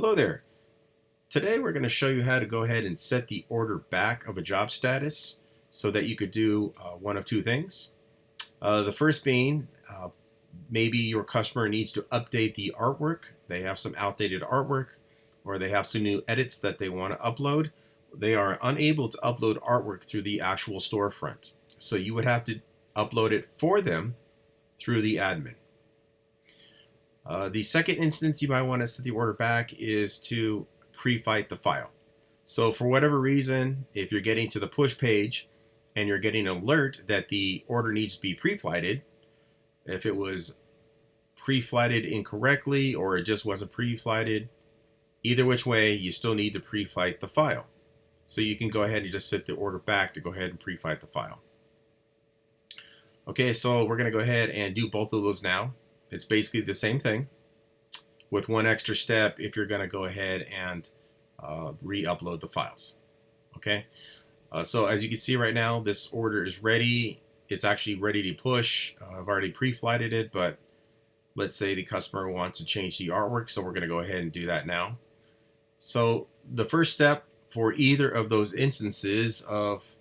Hello there. Today we're going to show you how to go ahead and set the order back of a job status so that you could do one of two things. The first being maybe your customer needs to update the artwork. They have some outdated artwork or they have some new edits that they want to upload. They are unable to upload artwork through the actual storefront. So you would have to upload it for them through the admin. The second instance you might want to set the order back is to pre-fight the file. So for whatever reason, if you're getting to the push page and you're getting an alert that the order needs to be pre-flighted, if it was pre-flighted incorrectly or it just wasn't pre-flighted, either which way, you still need to pre-fight the file. So you can go ahead and just set the order back to go ahead and pre-fight the file. Okay, so we're going to go ahead and do both of those now. It's basically the same thing with one extra step if you're going to go ahead and re-upload the files. Okay, so as you can see right now, this order is ready. It's actually ready to push. I've already pre-flighted it, but let's say the customer wants to change the artwork, so we're going to go ahead and do that now. So the first step for either of those instances of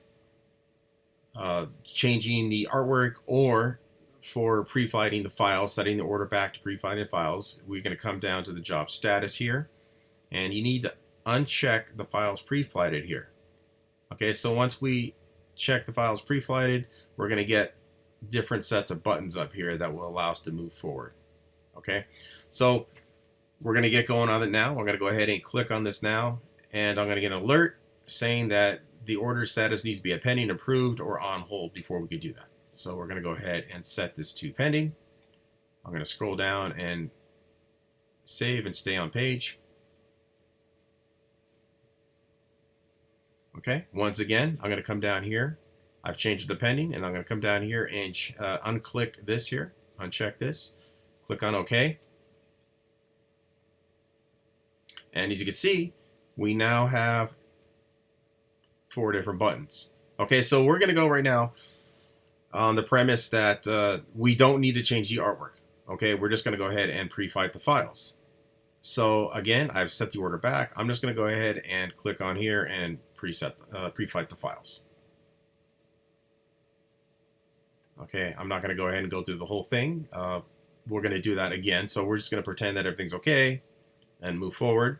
changing the artwork or for pre-flighting the files, setting the order back to pre-flighted files, we're going to come down to the job status here, and you need to uncheck the files pre-flighted here. Okay, so once we check the files pre-flighted, we're going to get different sets of buttons up here that will allow us to move forward. Okay, so we're going to get going on it now. I'm going to go ahead and click on this now, and I'm going to get an alert saying that the order status needs to be a pending, approved, or on hold before we could do that. So we're going to go ahead and set this to pending. I'm going to scroll down and save and stay on page. Okay, once again, I'm going to come down here. I've changed the pending, and I'm going to come down here and unclick this here, uncheck this, click on OK. And as you can see, we now have 4 different buttons. Okay, so we're going to go right now on the premise that we don't need to change the artwork. Okay, we're just going to go ahead and pre-fight the files. So again, I've set the order back. I'm just going to go ahead and click on here and pre-fight the files. Okay, I'm not going to go ahead and go through the whole thing. We're going to do that again. So we're just going to pretend that everything's okay and move forward.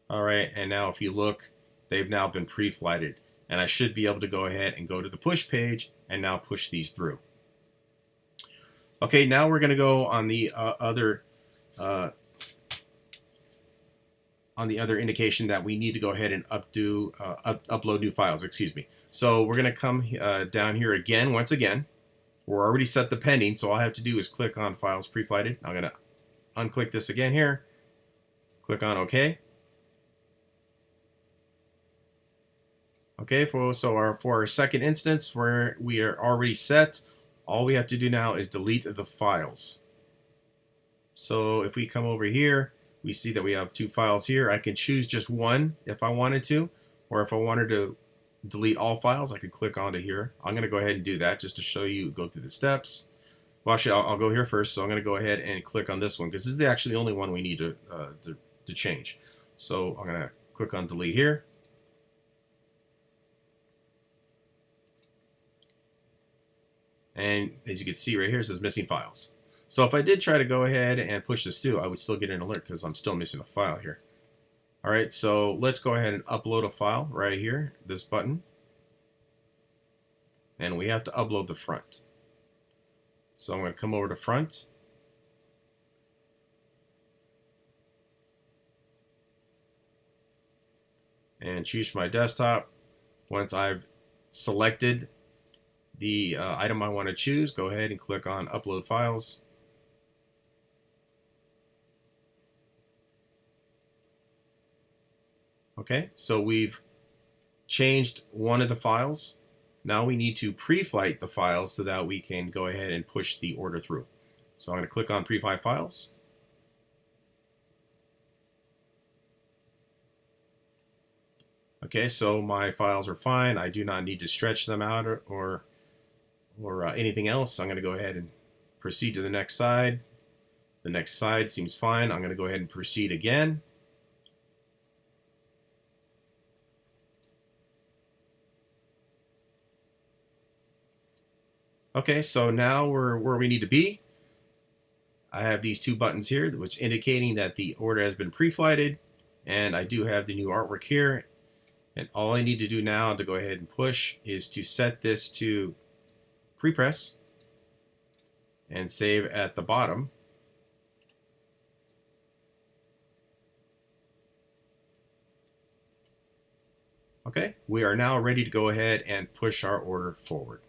All right, and now if you look, they've now been pre-flighted, and I should be able to go ahead and go to the push page and now push these through. Okay, now we're going to go on the other indication that we need to go ahead and upload new files. Excuse me. So we're going to come down here again. Once again, we're already set the pending, so all I have to do is click on Files Pre-Flighted. I'm going to unclick this again here. Click on OK. Okay, for our second instance where we are already set, all we have to do now is delete the files. So if we come over here, we see that we have 2 files here. I can choose just one if I wanted to, or if I wanted to delete all files, I could click onto here. I'm going to go ahead and do that just to show you, go through the steps. Well, actually, I'll go here first. So I'm going to go ahead and click on this one because this is actually the only one we need to change. So I'm going to click on delete here. And as you can see right here, it says missing files. So if I did try to go ahead and push this through, I would still get an alert because I'm still missing a file here. All right, so let's go ahead and upload a file right here, this button. And we have to upload the front. So I'm going to come over to front. And choose my desktop. Once I've selected the item I want to choose, go ahead and click on Upload Files. Okay, so we've changed one of the files. Now we need to pre-flight the files so that we can go ahead and push the order through. So I'm going to click on Pre-Flight Files. Okay, so my files are fine. I do not need to stretch them out or anything else. I'm going to go ahead and proceed to the next side. The next side seems fine. I'm going to go ahead and proceed again. Okay, so now we're where we need to be. I have these two buttons here, which indicating that the order has been pre-flighted, and I do have the new artwork here. And all I need to do now to go ahead and push is to set this to pre-press and save at the bottom. Okay, we are now ready to go ahead and push our order forward.